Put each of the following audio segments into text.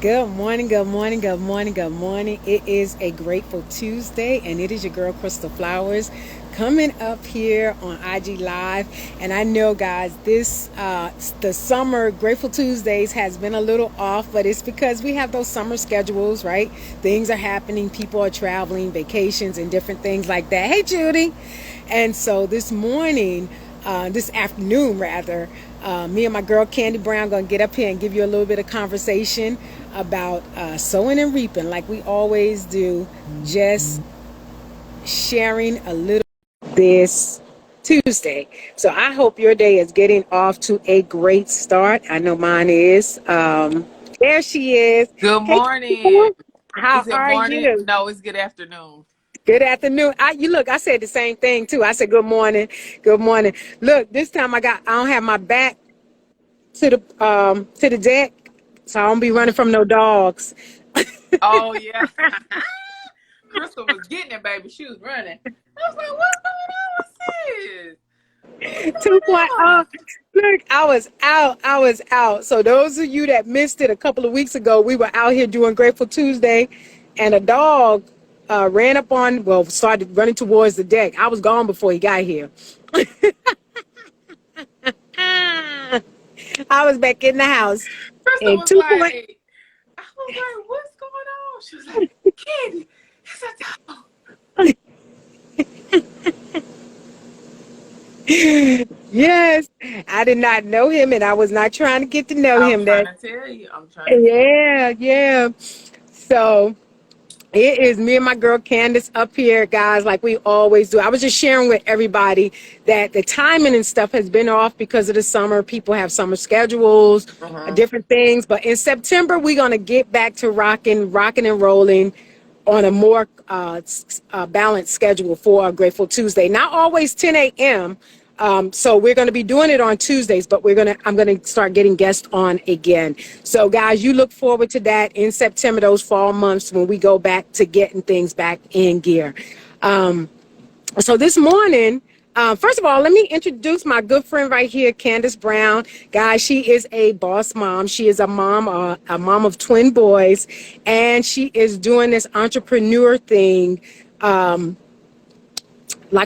Good morning, good morning, good morning, good morning. It is a grateful Tuesday, and it is your girl Crystal Flowers coming up here on IG Live. And I know, guys, the summer Grateful Tuesdays has been a little off, but it's because we have those summer schedules, right? Things are happening, people are traveling, vacations, and different things like that. Hey, Judy. And so this afternoon rather, me and my girl Candy Brown gonna get up here and give you a little bit of conversation about sowing and reaping, like we always do. Just sharing a little this Tuesday. So I hope your day is getting off to a great start. I know mine is. There she is. Good Hey, morning. how Is it are morning? you? No, it's good afternoon. Good afternoon. You look, I said the same thing too. I said good morning. Good morning. Look, this time I don't have my back to the deck, so I don't be running from no dogs. Oh yeah. Crystal was getting it, baby. She was running. I was like, what's going on with this? What's 2.0. going Look, I was out. I was out. So those of you that missed it a couple of weeks ago, we were out here doing Grateful Tuesday, and a dog started running towards the deck. I was gone before he got here. I was back in the house. Crystal And was 2 point. like, I was like, what's going on? She was like, Candy, it's a dog. Yes, I did not know him, and I was not trying to get to know I'm him. trying That to tell you. I'm trying to tell Yeah, yeah. So it is me and my girl Candace up here, guys, like we always do. I was just sharing with everybody that the timing and stuff has been off because of the summer. People have summer schedules, you. different things. But in September, we're gonna get back to rocking and rolling on a more balanced schedule for Grateful Tuesday. Not always 10 a.m. So we're going to be doing it on Tuesdays, but I'm going to start getting guests on again. So guys, you look forward to that in September, those fall months when we go back to getting things back in gear. So this morning, first of all, let me introduce my good friend right here, Candace Brown. Guys, she is a boss mom. She is a mom of twin boys, and she is doing this entrepreneur thing like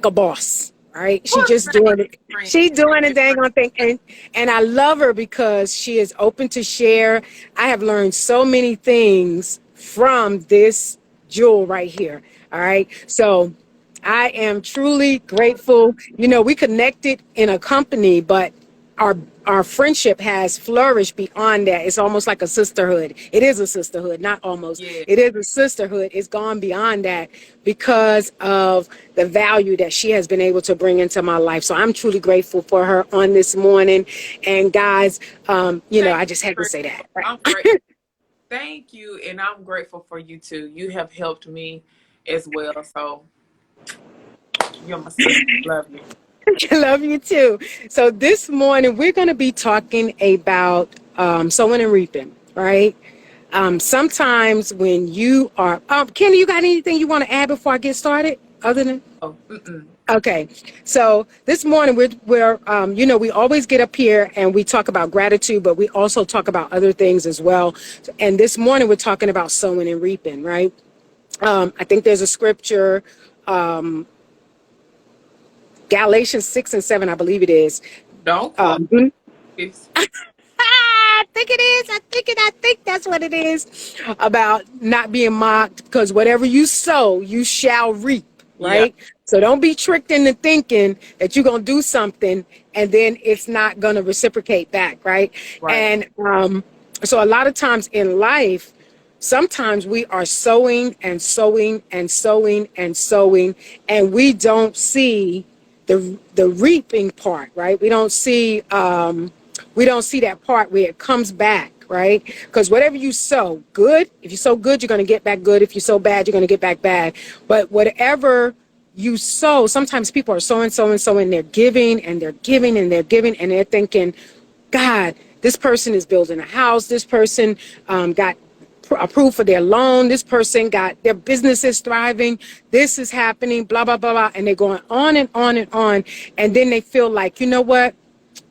a boss. Right? She What's just doing it. friend? She's doing a dang on thing, and I love her because she is open to share. I have learned so many things from this jewel right here. All right, so I am truly grateful. You know, we connected in a company, but our our friendship has flourished beyond that. It's almost like a sisterhood. It is a sisterhood, not almost. Yeah. It is a sisterhood. It's gone beyond that because of the value that she has been able to bring into my life. So I'm truly grateful for her on this morning. And guys, Thank I you, just had to say Crystal. that. I'm Right? great. Thank you, and I'm grateful for you too. You have helped me as well. So you're my sister. Love you. I love you too. So this morning we're going to be talking about sowing and reaping, right? Sometimes when you are, Kenny, you got anything you want to add before I get started? Other than Oh, mm-mm. Okay, so this morning we always get up here and we talk about gratitude, but we also talk about other things as well. And this morning we're talking about sowing and reaping, right? I think there's a scripture, Galatians 6 and 7, I believe it is. Don't quote Um, this. I think it is. I think that's what it is about not being mocked because whatever you sow, you shall reap, Yeah, right? So don't be tricked into thinking that you're going to do something and then it's not going to reciprocate back, right? right. And so a lot of times in life, sometimes we are sowing and sowing and sowing and sowing, and we don't see the reaping part, right? We don't see that part where it comes back, right? Because whatever you sow good, if you sow good, you're going to get back good. If you sow bad, you're going to get back bad. But whatever you sow, sometimes people are sowing, sowing, sowing. They're giving and they're giving and they're giving and they're thinking, God, this person is building a house. This person got approved for their loan. This person got their business is thriving. This is happening, blah, blah, blah, blah. And they're going on and on and on. And then they feel like, you know what?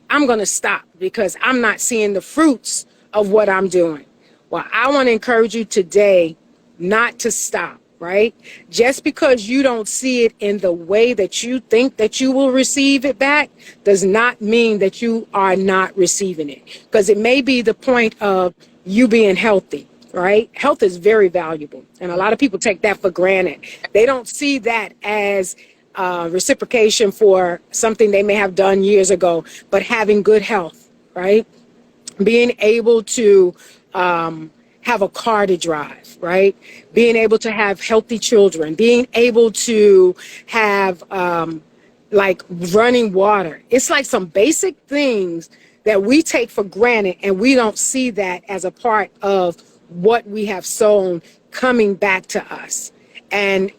I'm going to stop because I'm not seeing the fruits of what I'm doing. Well, I want to encourage you today not to stop, right? Just because you don't see it in the way that you think that you will receive it back does not mean that you are not receiving it. Because it may be the point of you being healthy, right? Health is very valuable. And a lot of people take that for granted. They don't see that as reciprocation for something they may have done years ago, but having good health, right? Being able to have a car to drive, right? Being able to have healthy children, being able to have like running water. It's like some basic things that we take for granted, and we don't see that as a part of what we have sown coming back to us. And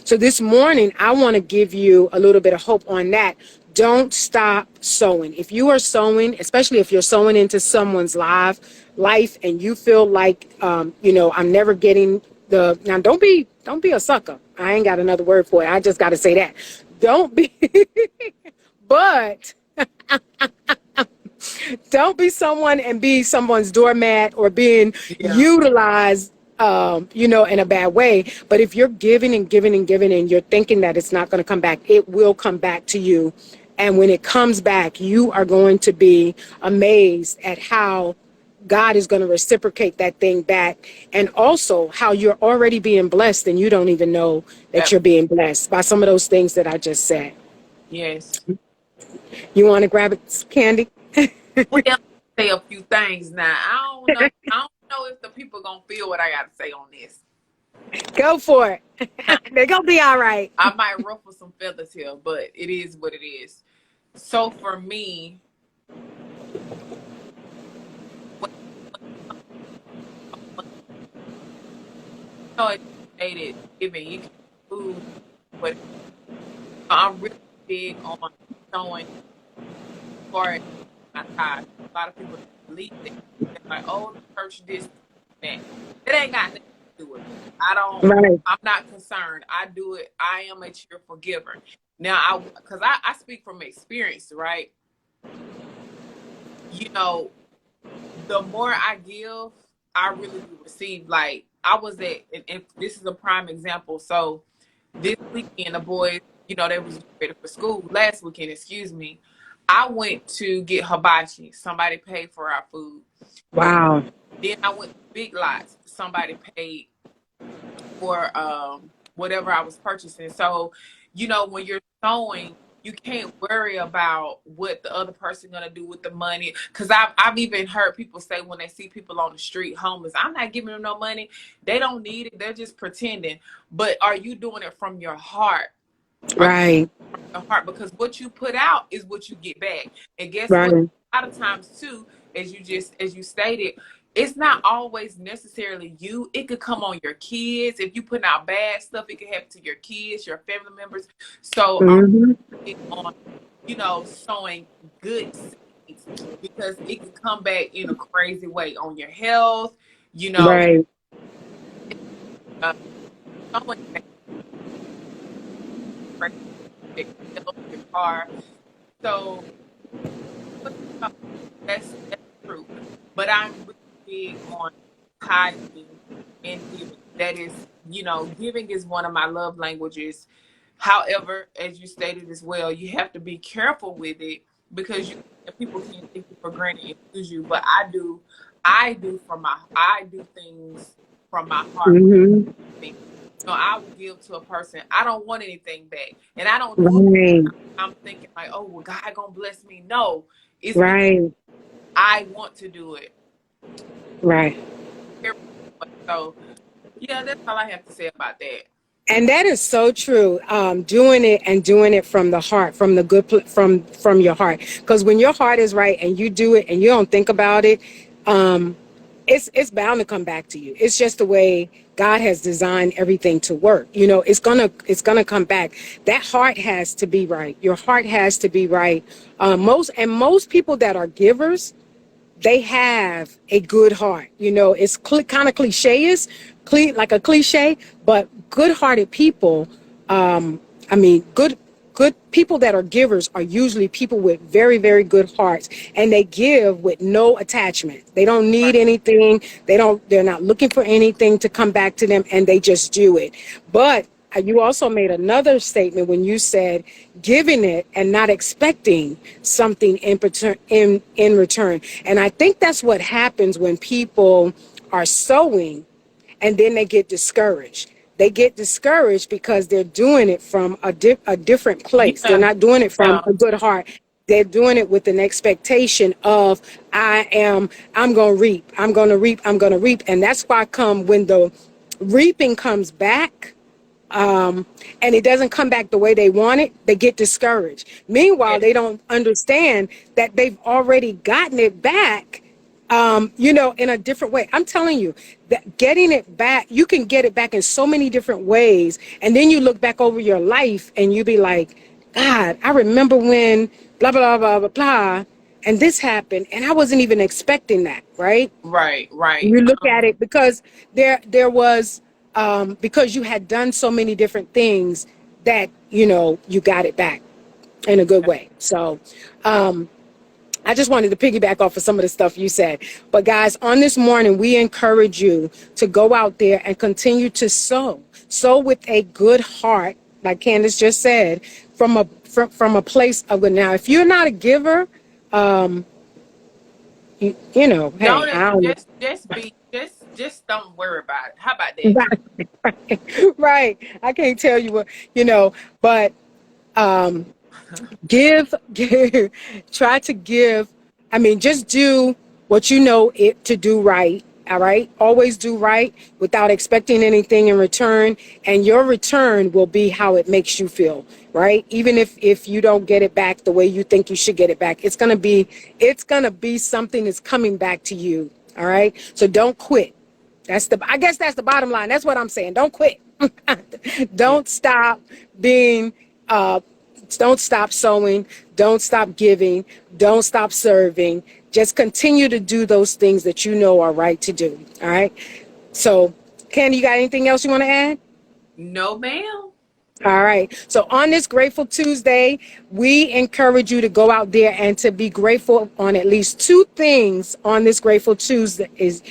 so this morning, I want to give you a little bit of hope on that. Don't stop sowing. If you are sowing, especially if you're sowing into someone's life, and you feel like, I'm never getting now don't be a sucker. I ain't got another word for it. I just got to say that. Don't be, but don't be someone and be someone's doormat or being utilized, in a bad way. But if you're giving and giving and giving and you're thinking that it's not going to come back, it will come back to you. And when it comes back, you are going to be amazed at how God is going to reciprocate that thing back, and also how you're already being blessed and you don't even know that you're being blessed by some of those things that I just said. Yes. You want to grab it, Candy? Well, say a few things now. I don't know if the people gonna feel what I got to say on this. Go for it. They're gonna be all right. I might ruffle some feathers here, but it is what it is. So for me, it's stated giving you can food, but I'm really big on showing for my tithe. A lot of people believe that. They're like, oh, the church this, that. It ain't got nothing to do with it. I'm not concerned. I do it. I am a cheerful giver. Now, because I speak from experience, right? The more I give, I really do receive. Like, I was and this is a prime example. So this weekend, the boys, they was ready for school. Last weekend, excuse me. I went to get hibachi. Somebody paid for our food. Wow. Then I went to Big Lots. Somebody paid for whatever I was purchasing. So, when you're sewing, you can't worry about what the other person gonna do with the money. Because I've even heard people say when they see people on the street homeless, I'm not giving them no money. They don't need it. They're just pretending. But are you doing it from your heart? Right. From your heart, because what you put out is what you get back. And guess what? A lot of times too, as you stated, it's not always necessarily you. It could come on your kids. If you put out bad stuff, it could happen to your kids, your family members. So on, sowing good seeds, because it can come back in a crazy way on your health. Right. Your car. So that's true. But I'm really big on tithing and giving. That is, giving is one of my love languages. However, as you stated as well, you have to be careful with it, because people can't take you for granted and use you. But I do things from my heart. I will give to a person. I don't want anything back, and I don't do it. I'm thinking like, oh, well, God gonna bless me. No, it's right. I want to do it. Right. So, yeah, that's all I have to say about that. And that is so true. Doing it from the heart, from the good, from your heart. Because when your heart is right and you do it and you don't think about it, it's bound to come back to you. It's just the way God has designed everything to work. It's gonna come back. That heart has to be right. Your heart has to be right. Most people that are givers, they have a good heart. It's kind of like a cliche, but good-hearted people, good good people that are givers are usually people with very, very good hearts, and they give with no attachment. They don't need Right. anything. They're not looking for anything to come back to them, and they just do it. But you also made another statement when you said giving it and not expecting something in return. And I think that's what happens when people are sowing and then they get discouraged. They get discouraged because they're doing it from a different place. They're Yeah. not doing it from Yeah. a good heart. They're doing it with an expectation of I'm going to reap. I'm going to reap. I'm going to reap. And that's why come when the reaping comes back, and it doesn't come back the way they want it, they get discouraged. Meanwhile, Yes. they don't understand that they've already gotten it back, in a different way. I'm telling you that getting it back, you can get it back in so many different ways. And then you look back over your life and you be like, God, I remember when blah, blah, blah, blah, blah, and this happened. And I wasn't even expecting that, right? Right. Right. You look at it because there was because you had done so many different things that you got it back in a good way. So I just wanted to piggyback off of some of the stuff you said. But guys, on this morning, we encourage you to go out there and continue to sow with a good heart, like Candace just said, from a place of good. Now, if you're not a giver, hey, Don't I don't know. just don't worry about it. How about that? Right, right. I can't tell you what, but give, try to give. I mean, just do what you know it to do right. All right. Always do right without expecting anything in return. And your return will be how it makes you feel. Right. Even if you don't get it back the way you think you should get it back, it's going to be something that's coming back to you. All right. So don't quit. I guess that's the bottom line. That's what I'm saying. Don't quit. Yeah. Don't stop being, don't stop sowing. Don't stop giving. Don't stop serving. Just continue to do those things that you know are right to do. All right. So, Ken, you got anything else you want to add? No, ma'am. All right. So on this Grateful Tuesday, we encourage you to go out there and to be grateful on at least two things on this Grateful Tuesday. Is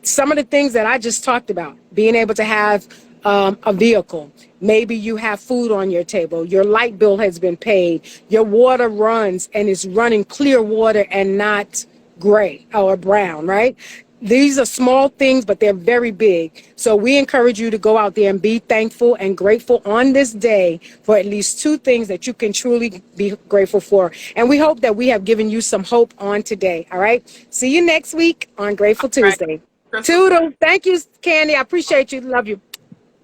some of the things that I just talked about, being able to have a vehicle. Maybe you have food on your table. Your light bill has been paid. Your water runs and is running clear water and not gray or brown, right? These are small things, but they're very big. So we encourage you to go out there and be thankful and grateful on this day for at least two things that you can truly be grateful for. And we hope that we have given you some hope on today. All right. See you next week on Grateful All right. Tuesday. Crystal. Toodle. Thank you, Candy. I appreciate you. Love you.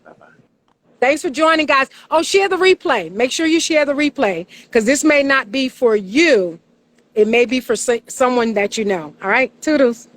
Bye-bye. Thanks for joining, guys. Oh, share the replay. Make sure you share the replay because this may not be for you. It may be for someone that you know. All right. Toodles.